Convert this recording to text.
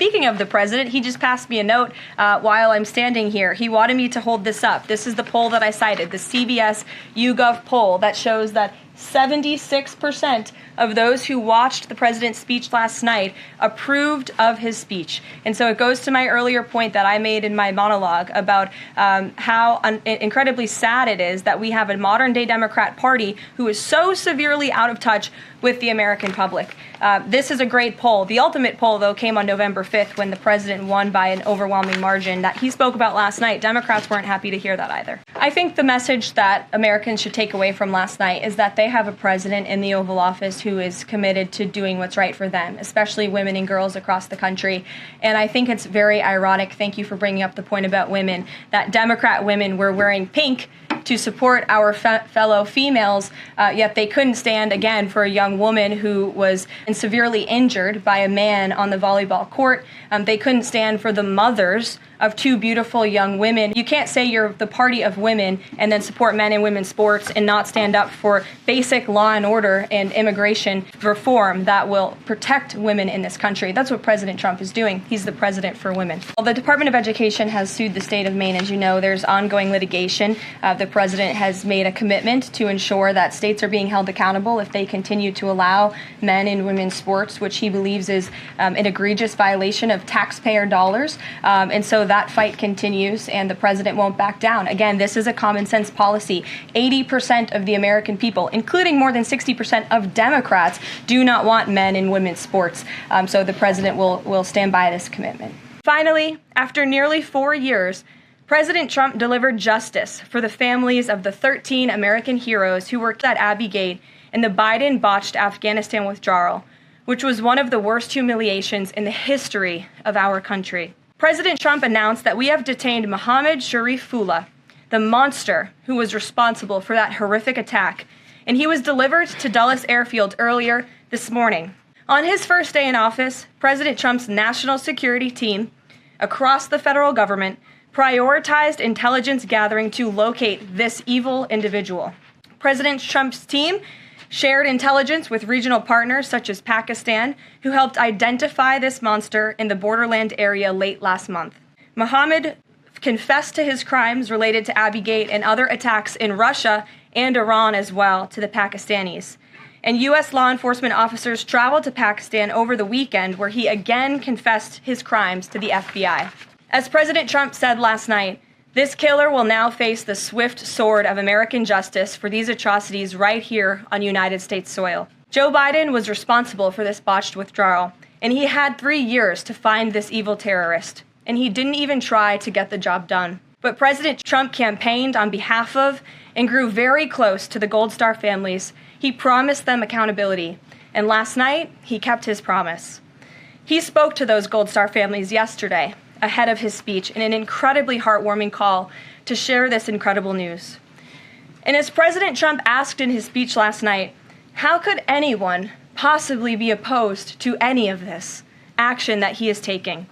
speaking of the president, he just passed me a note while I'm standing here. He wanted me to hold this up. This is the poll that I cited, the CBS YouGov poll that shows that 76% of those who watched the president's speech last night approved of his speech. And so it goes to my earlier point that I made in my monologue about how incredibly sad it is that we have a modern-day Democrat Party who is so severely out of touch with the American public. This is a great poll. The ultimate poll, though, came on November 5th when the president won by an overwhelming margin that he spoke about last night. Democrats weren't happy to hear that either. I think the message that Americans should take away from last night is that they have a president in the Oval Office who is committed to doing what's right for them, especially women and girls across the country. And I think it's very ironic, thank you for bringing up the point about women, that Democrat women were wearing pink to support our fellow females, yet they couldn't stand, again, for a young woman who was severely injured by a man on the volleyball court. They couldn't stand for the mothers of two beautiful young women. You can't say you're the party of women and then support men and women's sports and not stand up for basic law and order and immigration reform that will protect women in this country. That's what President Trump is doing. He's the president for women. Well, the Department of Education has sued the state of Maine. As you know, there's ongoing litigation. The president has made a commitment to ensure that states are being held accountable if they continue to allow men and women's sports, which he believes is an egregious violation of taxpayer dollars. And so that fight continues, and the president won't back down. Again, this is a common sense policy. 80% of the American people, including more than 60% of Democrats, do not want men and women's sports. So the president will stand by this commitment. Finally, after nearly 4 years, President Trump delivered justice for the families of the 13 American heroes who worked at Abbey Gate in the Biden-botched Afghanistan withdrawal, which was one of the worst humiliations in the history of our country. President Trump announced that we have detained Mohammed Sharifullah, the monster who was responsible for that horrific attack, and he was delivered to Dulles Airfield earlier this morning. On his first day in office, President Trump's national security team across the federal government prioritized intelligence gathering to locate this evil individual. President Trump's team shared intelligence with regional partners such as Pakistan, who helped identify this monster in the borderland area late last month. Mohammed confessed to his crimes related to Abbey Gate and other attacks in Russia and Iran as well to the Pakistanis. And U.S. law enforcement officers traveled to Pakistan over the weekend, where he again confessed his crimes to the FBI. As President Trump said last night, this killer will now face the swift sword of American justice for these atrocities right here on United States soil. Joe Biden was responsible for this botched withdrawal, and he had 3 years to find this evil terrorist, and he didn't even try to get the job done. But President Trump campaigned on behalf of and grew very close to the Gold Star families. He promised them accountability, and last night, he kept his promise. He spoke to those Gold Star families yesterday, ahead of his speech, in an incredibly heartwarming call to share this incredible news. And as President Trump asked in his speech last night, how could anyone possibly be opposed to any of this action that he is taking?